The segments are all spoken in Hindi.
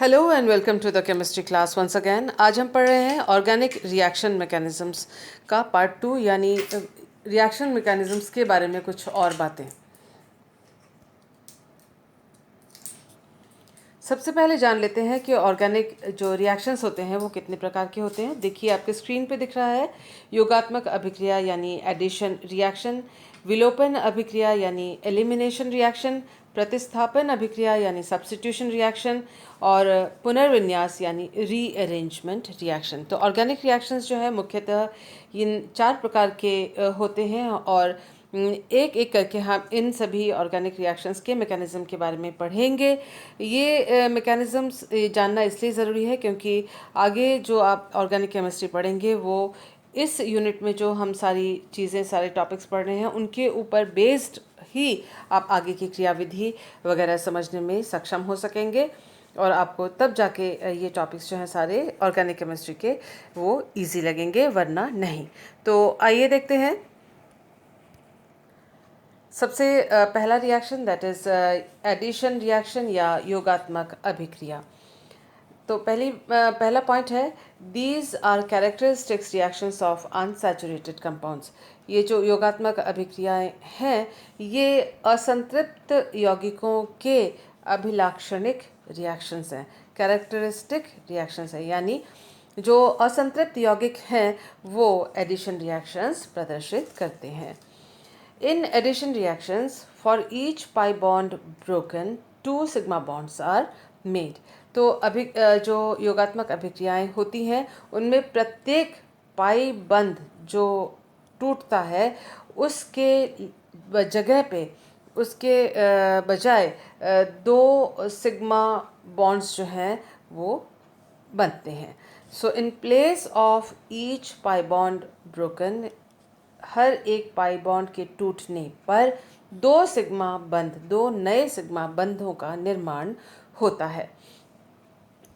Hello and welcome to the chemistry class once again. आज हम पढ़ रहे हैं ऑर्गेनिक रिएक्शन मैकेनिज्म्स का पार्ट 2, यानी रिएक्शन मैकेनिज्म्स के बारे में कुछ और बातें। सबसे पहले जान लेते हैं कि ऑर्गेनिक जो रिएक्शंस होते हैं वो कितने प्रकार के होते हैं। देखिए आपके स्क्रीन पे दिख रहा है योगात्मक अभिक्रिया यानी एडिशन रिएक्शन, विलोपन अभिक्रिया यानी एलिमिनेशन रिएक्शन, प्रतिस्थापन अभिक्रिया यानी सब्स्टिट्यूशन रिएक्शन और पुनर्विन्यास यानी रीअरेंजमेंट रिएक्शन। तो ऑर्गेनिक रिएक्शंस जो है मुख्यतः इन 4 प्रकार के होते हैं और एक एक करके हम इन सभी ऑर्गेनिक रिएक्शंस के मैकेनिज्म के बारे में पढ़ेंगे। ये मैकेनिज्म्स जानना इसलिए ज़रूरी है क्योंकि आगे जो आप ऑर्गेनिक केमिस्ट्री पढ़ेंगे वो इस यूनिट में जो हम सारी चीज़ें सारे टॉपिक्स पढ़ रहे हैं उनके ऊपर बेस्ड ही आप आगे की क्रियाविधि वगैरह समझने में सक्षम हो सकेंगे और आपको तब जाके ये टॉपिक्स जो हैं सारे ऑर्गेनिक केमिस्ट्री के वो इजी लगेंगे, वरना नहीं। तो आइए देखते हैं। सबसे पहला reaction that is addition reaction या योगात्मक अभिक्रिया। तो पहला पॉइंट है these are characteristics reactions of unsaturated compounds. ये जो योगात्मक अभिक्रियाएं हैं ये असंतृप्त यौगिकों के अभिलाक्षणिक रिएक्शंस हैं, कैरेक्टरिस्टिक रिएक्शंस हैं, यानी जो असंतृप्त यौगिक हैं वो एडिशन रिएक्शंस प्रदर्शित करते हैं। In addition reactions, for each pi bond broken, 2 sigma bonds are made. तो जो योगात्मक अभिक्रियाएं होती हैं उनमें प्रत्येक पाई बंध जो टूटता है उसके जगह पे उसके बजाय 2 सिग्मा बॉन्ड्स जो हैं वो बनते हैं। So in place of each pi bond broken, हर एक पाई बॉन्ड के टूटने पर 2 नए सिग्मा बंधों का निर्माण होता है।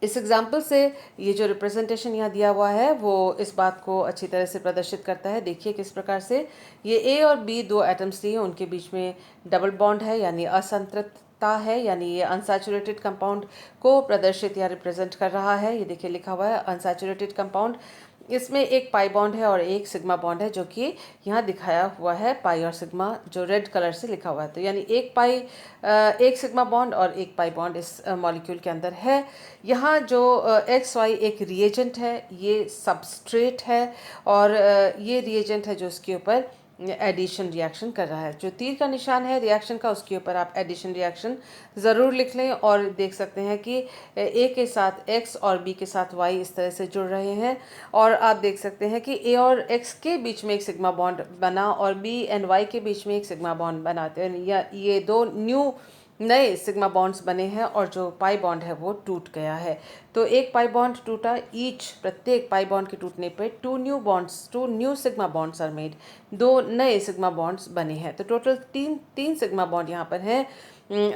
इस एग्जाम्पल से ये जो रिप्रेजेंटेशन यहाँ दिया हुआ है वो इस बात को अच्छी तरह से प्रदर्शित करता है। देखिए किस प्रकार से ये ए और बी 2 एटम्स लिए, उनके बीच में डबल बॉन्ड है यानी असंतृप्तता है, यानी ये अनसैचुरेटेड कंपाउंड को प्रदर्शित या रिप्रेजेंट कर रहा है। ये देखिए लिखा हुआ है अनसैचुरेटेड कंपाउंड। इसमें एक पाई बॉन्ड है और एक सिग्मा बॉन्ड है जो कि यहाँ दिखाया हुआ है पाई और सिग्मा जो रेड कलर से लिखा हुआ है। तो यानी एक सिग्मा बॉन्ड और एक पाई बॉन्ड इस मॉलिक्यूल के अंदर है। यहाँ जो एक्स वाई एक रिएजेंट है, ये सबस्ट्रेट है और ये रिएजेंट है जो उसके ऊपर एडिशन रिएक्शन कर रहा है। जो तीर का निशान है रिएक्शन का उसके ऊपर आप एडिशन रिएक्शन ज़रूर लिख लें और देख सकते हैं कि ए के साथ एक्स और बी के साथ वाई इस तरह से जुड़ रहे हैं और आप देख सकते हैं कि ए और एक्स के बीच में एक सिग्मा बॉन्ड बना और बी एंड वाई के बीच में एक सिग्मा बॉन्ड बनाते हैं, या ये 2 नए सिग्मा बॉन्ड्स बने हैं और जो पाई बॉन्ड है वो टूट गया है। तो एक पाई बॉन्ड टूटा, प्रत्येक पाई बॉन्ड के टूटने पे 2 new sigma bonds are made, 2 नए सिग्मा बॉन्ड्स बने हैं। तो टोटल तीन सिग्मा बॉन्ड यहाँ पर हैं,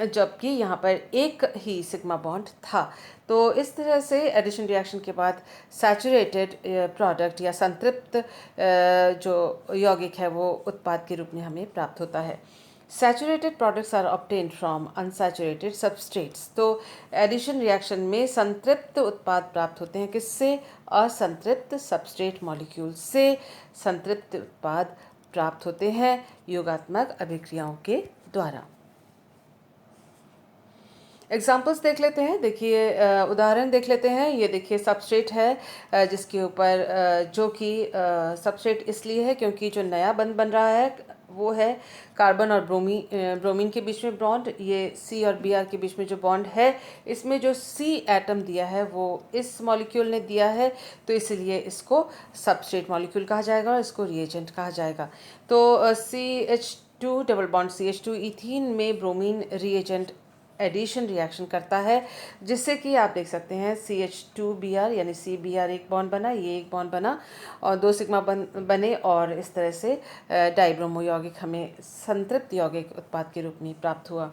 जबकि यहाँ पर एक ही सिग्मा बॉन्ड था। तो इस तरह से एडिशन रिएक्शन के बाद सैचुरेटेड प्रोडक्ट या संतृप्त जो यौगिक है वो उत्पाद के रूप में हमें प्राप्त होता है। Saturated products are obtained from unsaturated substrates। तो एडिशन रिएक्शन में संतृप्त उत्पाद प्राप्त होते हैं किससे? असंतृप्त सबस्ट्रेट मॉलिक्यूल से संतृप्त उत्पाद प्राप्त होते हैं योगात्मक अभिक्रियाओं के द्वारा। एग्जाम्पल्स देख लेते हैं। देखिए उदाहरण देख लेते हैं। ये देखिए सबस्ट्रेट है जिसके ऊपर जो कि सबस्ट्रेट इसलिए है क्योंकि जो नया बंध बन रहा है वो है कार्बन और ब्रोमीन के बीच में बॉन्ड। ये सी और बी आर के बीच में जो बॉन्ड है इसमें जो सी एटम दिया है वो इस मॉलिक्यूल ने दिया है, तो इसलिए इसको सबस्ट्रेट मॉलिक्यूल कहा जाएगा और इसको रिएजेंट कहा जाएगा। तो CH2 double bond CH2 ethene में ब्रोमीन रिएजेंट एडिशन रिएक्शन करता है जिससे कि आप देख सकते हैं CH2Br यानी CBr एक बॉन्ड बना, ये एक बॉन्ड बना और 2 सिग्मा बने और इस तरह से डाइब्रोमो यौगिक हमें संतृप्त यौगिक उत्पाद के रूप में प्राप्त हुआ।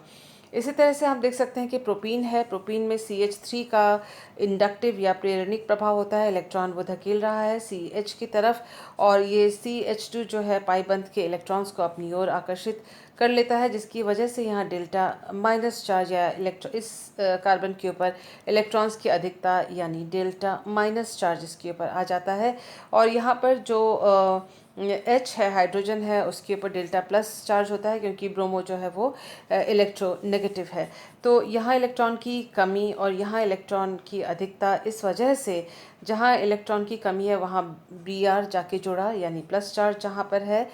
इसी तरह से हम देख सकते हैं कि प्रोपीन है, प्रोपीन में CH3 का इंडक्टिव या प्रेरणिक प्रभाव होता है, इलेक्ट्रॉन वो धकेल रहा है CH की तरफ, और ये CH2 जो है पाई बंध के इलेक्ट्रॉन्स को अपनी ओर आकर्षित कर लेता है, जिसकी वजह से यहाँ डेल्टा माइनस चार्ज या इस कार्बन के ऊपर इलेक्ट्रॉन्स की अधिकता यानी डेल्टा माइनस चार्ज इसके ऊपर आ जाता है। और यहाँ पर जो H है, हाइड्रोजन है, उसके ऊपर डेल्टा प्लस चार्ज होता है, क्योंकि ब्रोमो जो है वो इलेक्ट्रोनेगेटिव है। तो यहाँ इलेक्ट्रॉन की कमी और यहाँ इलेक्ट्रॉन की अधिकता, इस वजह से जहाँ इलेक्ट्रॉन की कमी है वहाँ Br जाके जुड़ा, यानी प्लस चार्ज जहाँ पर है,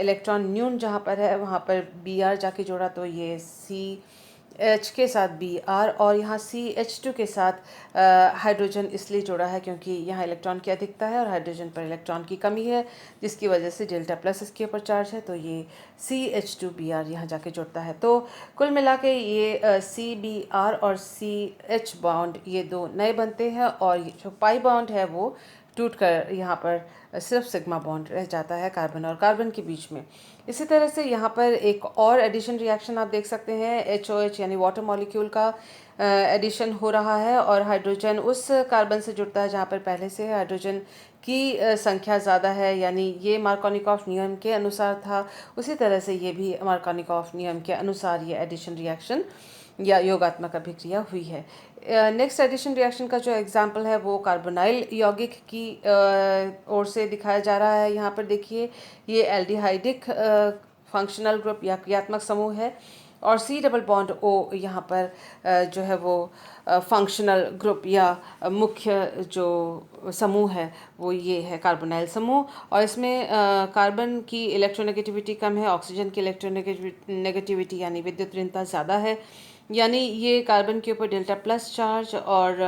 इलेक्ट्रॉन न्यून जहाँ पर है वहाँ पर Br जाके जुड़ा, तो ये CH के साथ Br, और यहाँ CH2 के साथ हाइड्रोजन इसलिए जुड़ा है क्योंकि यहाँ इलेक्ट्रॉन की अधिकता है और हाइड्रोजन पर इलेक्ट्रॉन की कमी है, जिसकी वजह से डेल्टा प्लस इसके ऊपर चार्ज है, तो ये CH2Br यहाँ जाके जुड़ता है। तो कुल मिला के ये CBr और CH बॉन्ड ये दो नए बनते हैं, और ये जो पाई बॉन्ड है वो टूट कर यहाँ पर सिर्फ सिग्मा बॉन्ड रह जाता है कार्बन और कार्बन के बीच में। इसी तरह से यहाँ पर एक और एडिशन रिएक्शन आप देख सकते हैं, HOH यानी वाटर मॉलिक्यूल का एडिशन हो रहा है, और हाइड्रोजन उस कार्बन से जुड़ता है जहाँ पर पहले से हाइड्रोजन की संख्या ज़्यादा है, यानी ये मार्कोनिकॉफ नियम के अनुसार था। उसी तरह से ये भी मार्कोनिकॉफ नियम के अनुसार ये एडिशन रिएक्शन या योगात्मक अभिक्रिया हुई है। नेक्स्ट एडिशन रिएक्शन का जो एग्जाम्पल है वो कार्बोनाइल यौगिक की ओर से दिखाया जा रहा है। यहाँ पर देखिए, ये एल्डिहाइडिक फंक्शनल ग्रुप या क्रियात्मक समूह है, और C डबल बॉन्ड O यहाँ पर जो है वो फंक्शनल ग्रुप या मुख्य जो समूह है वो ये है कार्बोनाइल समूह, और इसमें कार्बन की इलेक्ट्रोनेगेटिविटी कम है, ऑक्सीजन की इलेक्ट्रोनेगेटिविटी यानी विद्युत ऋणता ज़्यादा है, यानी ये कार्बन के ऊपर डेल्टा प्लस चार्ज और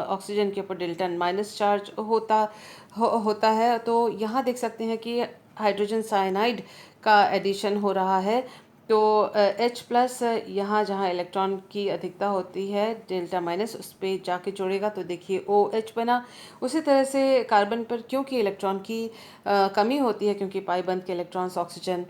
ऑक्सीजन के ऊपर डेल्टा माइनस चार्ज होता है। तो यहाँ देख सकते हैं कि हाइड्रोजन साइनाइड का एडिशन हो रहा है, तो H प्लस यहाँ जहाँ इलेक्ट्रॉन की अधिकता होती है डेल्टा माइनस उस पर जाके जोड़ेगा, तो देखिए OH बना। उसी तरह से कार्बन पर क्योंकि इलेक्ट्रॉन की कमी होती है, क्योंकि पाई बंध के इलेक्ट्रॉन्स ऑक्सीजन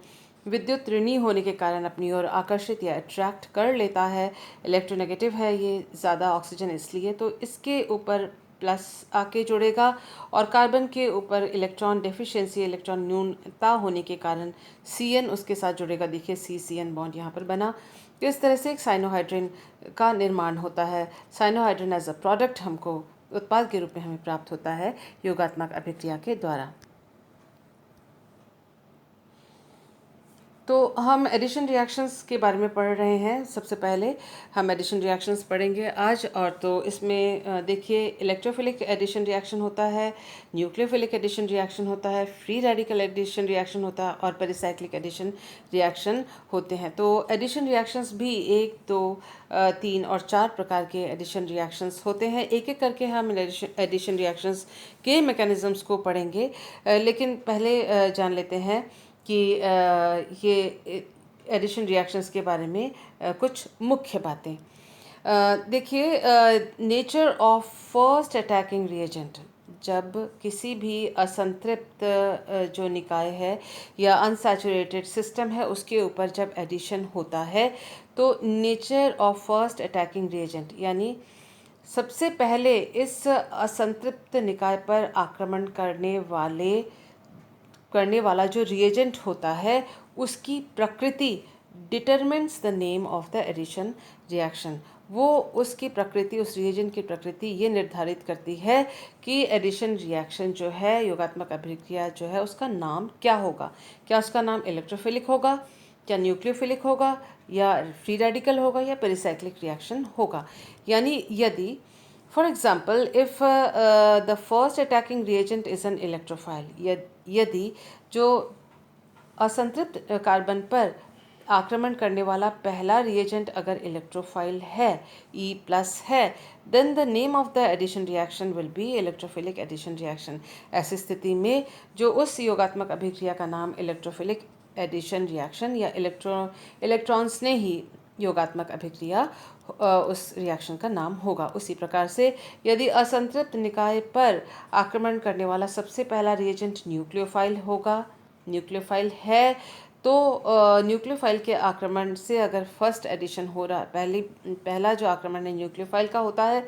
विद्युत ऋणी होने के कारण अपनी ओर आकर्षित या अट्रैक्ट कर लेता है, इलेक्ट्रोनेगेटिव है ये ज़्यादा ऑक्सीजन इसलिए, तो इसके ऊपर प्लस आके जुड़ेगा, और कार्बन के ऊपर इलेक्ट्रॉन डेफिशिएंसी इलेक्ट्रॉन न्यूनता होने के कारण CN उसके साथ जुड़ेगा। देखिए CCN बॉन्ड यहाँ पर बना। तो इस तरह से एक साइनोहाइड्रिन का निर्माण होता है। साइनोहाइड्रिन एज अ प्रोडक्ट हमको उत्पाद के रूप में हमें प्राप्त होता है योगात्मक अभिक्रिया के द्वारा। तो हम एडिशन रिएक्शंस के बारे में पढ़ रहे हैं। सबसे पहले हम एडिशन रिएक्शंस पढ़ेंगे आज, और तो इसमें देखिए इलेक्ट्रोफिलिक एडिशन रिएक्शन होता है, न्यूक्लियोफिलिक एडिशन रिएक्शन होता है, फ्री रेडिकल एडिशन रिएक्शन होता है, और पेरिसाइक्लिक एडिशन रिएक्शन होते हैं। तो एडिशन रिएक्शंस भी 1, 2, 3 और 4 प्रकार के एडिशन रिएक्शंस होते हैं। एक एक करके हम एडिशन रिएक्शंस के मैकेनिज्म्स को पढ़ेंगे, लेकिन पहले जान लेते हैं कि ये एडिशन रिएक्शंस के बारे में कुछ मुख्य बातें। देखिए, nature of first attacking reagent, जब किसी भी असंतृप्त जो निकाय है या अनसैचुरेटेड सिस्टम है उसके ऊपर जब एडिशन होता है, तो nature of first attacking reagent यानी सबसे पहले इस असंतृप्त निकाय पर आक्रमण करने वाला जो रिएजेंट होता है उसकी प्रकृति determines the name of the addition reaction. वो उसकी प्रकृति, उस रिएजेंट की प्रकृति ये निर्धारित करती है कि एडिशन रिएक्शन जो है, योगात्मक अभिक्रिया जो है, उसका नाम क्या होगा। क्या उसका नाम इलेक्ट्रोफिलिक होगा, क्या न्यूक्लियोफिलिक होगा, या फ्री रेडिकल होगा, या पेरिसाइक्लिक रिएक्शन होगा। यानी यदि For example, if the first attacking reagent is an electrophile, यदि जो असंतृप्त कार्बन पर आक्रमण करने वाला पहला रिएजेंट अगर इलेक्ट्रोफाइल है, E प्लस है, then the name of the addition reaction will be electrophilic addition reaction। ऐसी स्थिति में जो उस योगात्मक अभिक्रिया का नाम इलेक्ट्रोफिलिक एडिशन रिएक्शन या इलेक्ट्रॉन्स ने ही योगात्मक अभिक्रिया उस रिएक्शन का नाम होगा। उसी प्रकार से यदि असंतृप्त निकाय पर आक्रमण करने वाला सबसे पहला रिएजेंट न्यूक्लियोफाइल है, तो न्यूक्लियोफाइल के आक्रमण से अगर फर्स्ट एडिशन हो रहा पहला जो आक्रमण है न्यूक्लियोफाइल का होता है,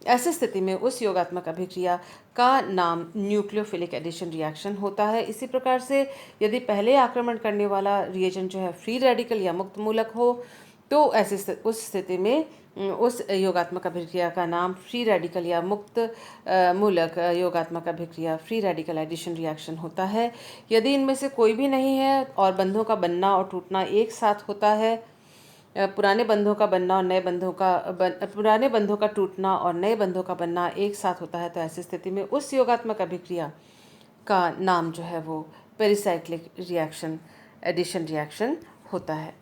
ऐसी स्थिति में उस योगात्मक अभिक्रिया का नाम न्यूक्लियोफिलिक एडिशन रिएक्शन होता है। इसी प्रकार से यदि पहले आक्रमण करने वाला रिएजेंट जो है फ्री रेडिकल या मुक्त मूलक हो, तो उस स्थिति में उस योगात्मक अभिक्रिया का नाम फ्री रेडिकल या मुक्त मूलक योगात्मक अभिक्रिया फ्री रेडिकल एडिशन रिएक्शन होता है। यदि इनमें से कोई भी नहीं है और बंधों का बनना और टूटना एक साथ होता है, पुराने बंधों का बनना और नए बंधों का पुराने बंधों का टूटना और नए बंधों का बनना एक साथ होता है, तो ऐसी स्थिति में उस योगात्मक अभिक्रिया का नाम जो है वो पेरिसाइक्लिक रिएक्शन एडिशन रिएक्शन होता है।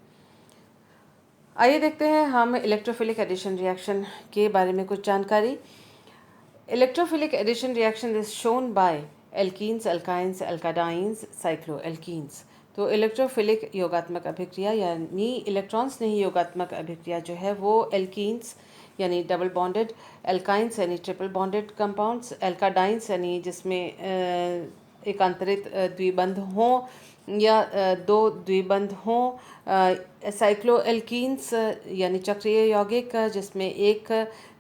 आइए देखते हैं हम इलेक्ट्रोफिलिक एडिशन रिएक्शन के बारे में कुछ जानकारी। Electrophilic addition reaction is shown by alkenes, alkynes, alkadienes, cycloalkenes. तो इलेक्ट्रोफिलिक योगात्मक अभिक्रिया यानी इलेक्ट्रॉन्स नहीं योगात्मक अभिक्रिया जो है वो एल्कीन्स यानी डबल बॉन्डेड, अल्काइंस यानी ट्रिपल बॉन्डेड कंपाउंड्स, अल्काडाइंस यानी जिसमें एकांतरित द्विबंध हों या दो द्विबंध हों, साइक्लोएल्कीन्स यानी चक्रीय यौगिक जिसमें एक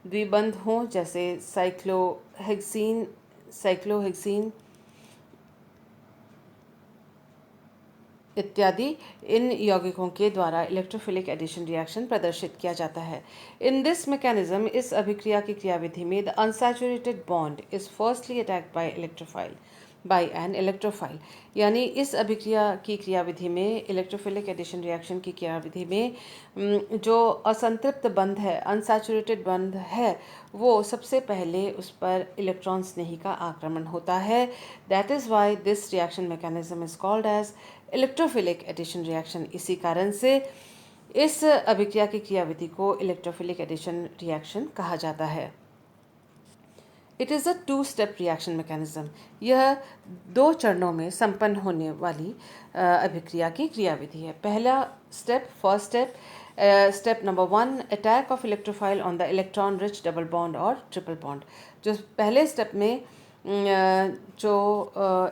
द्विबंध हों जैसे साइक्लोहेक्सीन इत्यादि। इन यौगिकों के द्वारा इलेक्ट्रोफिलिक एडिशन रिएक्शन प्रदर्शित किया जाता है। इन दिस मैकेनिज्म, इस अभिक्रिया की क्रियाविधि में the unsaturated bond is firstly attacked by an electrophile, यानी इस अभिक्रिया की क्रियाविधि में इलेक्ट्रोफिलिक एडिशन रिएक्शन की क्रियाविधि में जो असंतृप्त बंध है, अनसैचुरेटेड बंध है, वो सबसे पहले उस पर इलेक्ट्रॉन स्नेही का आक्रमण होता है। That is why this reaction mechanism is called as electrophilic addition reaction. इसी कारण से इस अभिक्रिया की क्रियाविधि को इलेक्ट्रोफिलिक एडिशन रिएक्शन कहा जाता है। It is a two step reaction mechanism. यह दो चरणों में संपन्न होने वाली अभिक्रिया की क्रियाविधि है। पहला step, first step, step number 1, attack of electrophile on the electron rich double bond और ट्रिपल बॉन्ड। जो पहले स्टेप में जो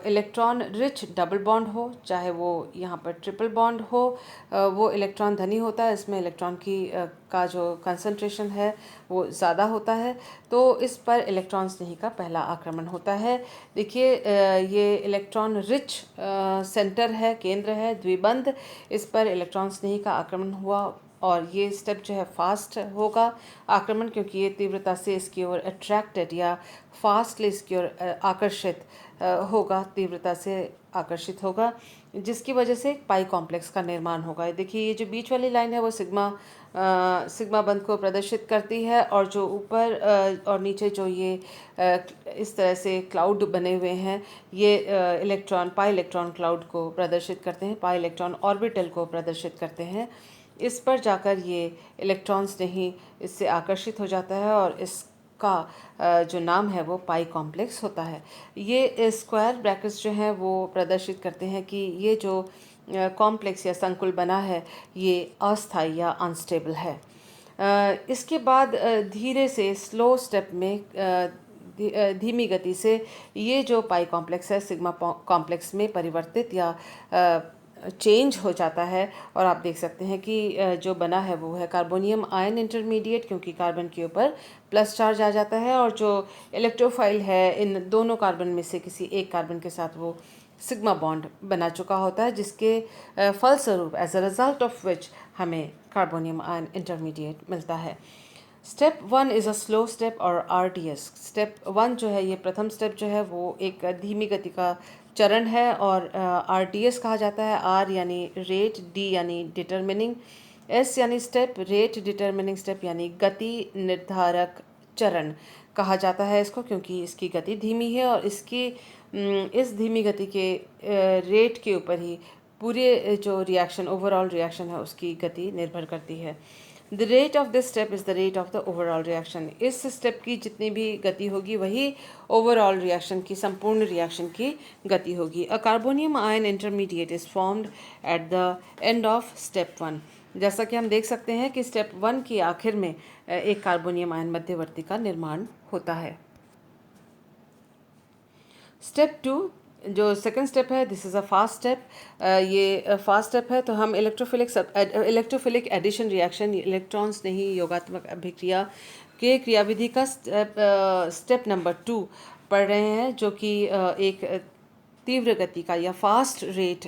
इलेक्ट्रॉन रिच डबल बॉन्ड हो, चाहे वो यहाँ पर ट्रिपल बॉन्ड हो, वो इलेक्ट्रॉन धनी होता है, इसमें इलेक्ट्रॉन की का जो कंसंट्रेशन है वो ज़्यादा होता है, तो इस पर इलेक्ट्रॉन स्नेही का पहला आक्रमण होता है। देखिए ये इलेक्ट्रॉन रिच सेंटर है, केंद्र है, द्विबंध, इस पर इलेक्ट्रॉन स्नेही का आक्रमण हुआ और ये स्टेप जो है फास्ट होगा आक्रमण, क्योंकि ये तीव्रता से इसकी ओर अट्रैक्टेड या फास्टली इसकी ओर आकर्षित होगा, तीव्रता से आकर्षित होगा, जिसकी वजह से एक पाई कॉम्प्लेक्स का निर्माण होगा। देखिए ये जो बीच वाली लाइन है वो सिग्मा बंध को प्रदर्शित करती है, और जो ऊपर और नीचे जो ये इस तरह से क्लाउड बने हुए हैं, ये पाई इलेक्ट्रॉन क्लाउड को प्रदर्शित करते हैं, पाई इलेक्ट्रॉन ऑर्बिटल को प्रदर्शित करते हैं। इस पर जाकर ये इलेक्ट्रॉन्स नहीं इससे आकर्षित हो जाता है और इसका जो नाम है वो पाई कॉम्प्लेक्स होता है। ये स्क्वायर ब्रैकेट्स जो हैं वो प्रदर्शित करते हैं कि ये जो कॉम्प्लेक्स या संकुल बना है ये अस्थायी या अनस्टेबल है। इसके बाद धीरे से स्लो स्टेप में धीमी गति से ये जो पाई कॉम्प्लेक्स है सिग्मा कॉम्प्लेक्स में परिवर्तित या चेंज हो जाता है, और आप देख सकते हैं कि जो बना है वो है कार्बोनियम आयन इंटरमीडिएट, क्योंकि कार्बन के ऊपर प्लस चार्ज आ जाता है, और जो इलेक्ट्रोफाइल है इन दोनों कार्बन में से किसी एक कार्बन के साथ वो सिग्मा बॉन्ड बना चुका होता है, जिसके फलस्वरूप as a result of which हमें कार्बोनियम आयन इंटरमीडिएट मिलता है। Step 1 is a slow step और RDS। स्टेप 1 जो है ये प्रथम स्टेप जो है वो एक धीमी गति का चरण है और RDS कहा जाता है। R यानी रेट, D यानी डिटरमिनिंग, S यानी स्टेप, रेट डिटरमिनिंग स्टेप यानी गति निर्धारक चरण कहा जाता है इसको, क्योंकि इसकी गति धीमी है और इस धीमी गति के रेट के ऊपर ही पूरे जो रिएक्शन ओवरऑल रिएक्शन है उसकी गति निर्भर करती है। The rate of this step is the rate of the overall reaction. इस स्टेप की जितनी भी गति होगी वही ओवरऑल रिएक्शन की, संपूर्ण रिएक्शन की गति होगी। A carbonium ion intermediate is formed at the end of step 1। जैसा कि हम देख सकते हैं कि स्टेप 1 के आखिर में एक कार्बोनियम आयन मध्यवर्ती का निर्माण होता है। स्टेप 2 जो सेकंड स्टेप है, this is a fast step. ये फास्ट स्टेप है, तो हम इलेक्ट्रोफिलिक एडिशन रिएक्शन, इलेक्ट्रॉन्स नहीं योगात्मक अभिक्रिया के क्रियाविधि का स्टेप नंबर 2 पढ़ रहे हैं, जो कि एक तीव्र गति का या फास्ट रेट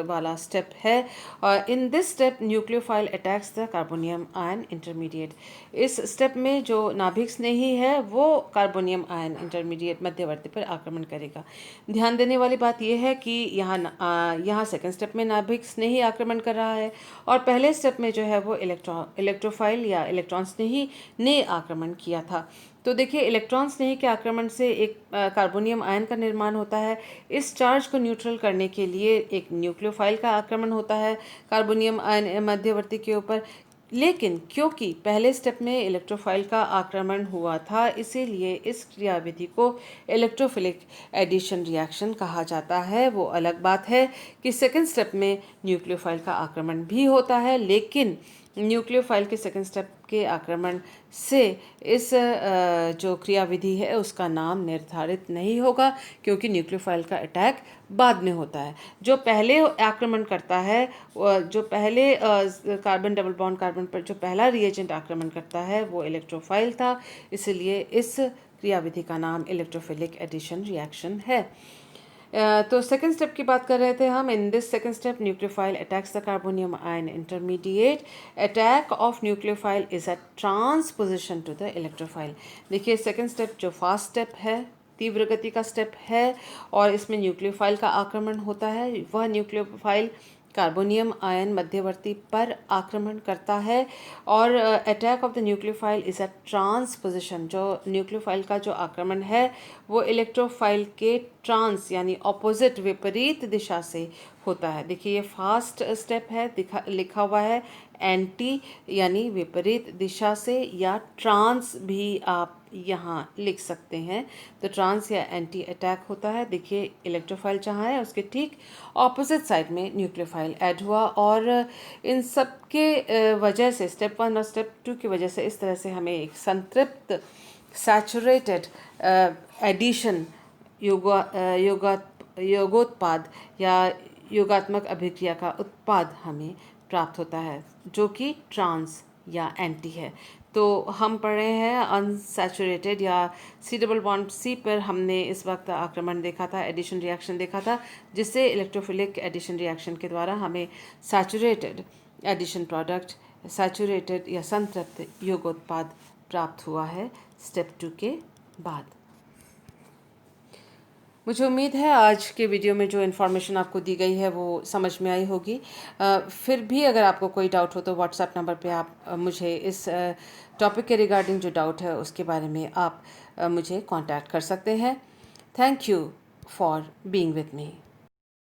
वाला स्टेप है। और in this step nucleophile attacks the carbonium ion intermediate. इस स्टेप में जो नाभिक स्नेही है वो कार्बोनियम आयन इंटरमीडिएट मध्यवर्ती पर आक्रमण करेगा। ध्यान देने वाली बात यह है कि यहाँ सेकंड स्टेप में नाभिक स्नेही आक्रमण कर रहा है, और पहले स्टेप में जो है वो इलेक्ट्रोफाइल या इलेक्ट्रॉन स्नेही ने आक्रमण किया था। तो देखिए, इलेक्ट्रॉन स्नेही के आक्रमण से एक कार्बोनियम आयन का निर्माण होता है। इस चार्ज को न्यूट्रल करने के लिए एक न्यूक्लियोफाइल का आक्रमण होता है कार्बोनियम आयन मध्यवर्ती के ऊपर। लेकिन क्योंकि पहले स्टेप में इलेक्ट्रोफाइल का आक्रमण हुआ था, इसीलिए इस क्रियाविधि को इलेक्ट्रोफिलिक एडिशन रिएक्शन कहा जाता है। वो अलग बात है कि सेकेंड स्टेप में न्यूक्लियोफाइल का आक्रमण भी होता है, लेकिन न्यूक्लियोफाइल के सेकेंड स्टेप के आक्रमण से इस जो क्रियाविधि है उसका नाम निर्धारित नहीं होगा, क्योंकि न्यूक्लियोफाइल का अटैक बाद में होता है। जो पहले आक्रमण करता है, जो पहले कार्बन डबल बॉन्ड कार्बन पर जो पहला रिएजेंट आक्रमण करता है वो इलेक्ट्रोफाइल था, इसलिए इस क्रियाविधि का नाम इलेक्ट्रोफिलिक एडिशन रिएक्शन है। तो सेकेंड स्टेप की बात कर रहे थे हम। In this second step nucleophile attacks the carbonium ion intermediate. Attack of nucleophile is a transposition to the electrophile. देखिए, सेकेंड स्टेप जो फास्ट स्टेप है, तीव्र गति का स्टेप है, और इसमें न्यूक्लियोफाइल का आक्रमण होता है। वह न्यूक्लियोफाइल कार्बोनियम आयन मध्यवर्ती पर आक्रमण करता है, और attack of the nucleophile is a transposition. जो न्यूक्लियोफाइल का जो आक्रमण है वो इलेक्ट्रोफाइल के ट्रांस यानी ऑपोजिट विपरीत दिशा से होता है। देखिए, ये फास्ट स्टेप है, लिखा हुआ है एंटी यानी विपरीत दिशा से, या ट्रांस भी आप यहाँ लिख सकते हैं। तो ट्रांस या एंटी अटैक होता है। देखिए, इलेक्ट्रोफाइल जहाँ है उसके ठीक ऑपोजिट साइड में न्यूक्लियोफाइल ऐड हुआ, और इन सब के वजह से स्टेप 1 और स्टेप 2 की वजह से इस तरह से हमें एक संतृप्त सैचुरेटेड एडिशन योगोत्पाद या योगात्मक अभिक्रिया का उत्पाद हमें प्राप्त होता है, जो कि ट्रांस या एंटी है। तो हम पढ़ रहे हैं अनसैचुरेटेड या सी डबल बॉन्ड सी पर हमने इस वक्त आक्रमण देखा था, एडिशन रिएक्शन देखा था, जिससे इलेक्ट्रोफिलिक एडिशन रिएक्शन के द्वारा हमें सैचुरेटेड एडिशन प्रोडक्ट, सैचुरेटेड या संतृप्त योगोत्पाद प्राप्त हुआ है स्टेप 2 के बाद। मुझे उम्मीद है आज के वीडियो में जो इन्फॉर्मेशन आपको दी गई है वो समझ में आई होगी। फिर भी अगर आपको कोई डाउट हो तो व्हाट्सएप नंबर पे आप मुझे इस टॉपिक के रिगार्डिंग जो डाउट है उसके बारे में आप मुझे कांटेक्ट कर सकते हैं। Thank you for being with me.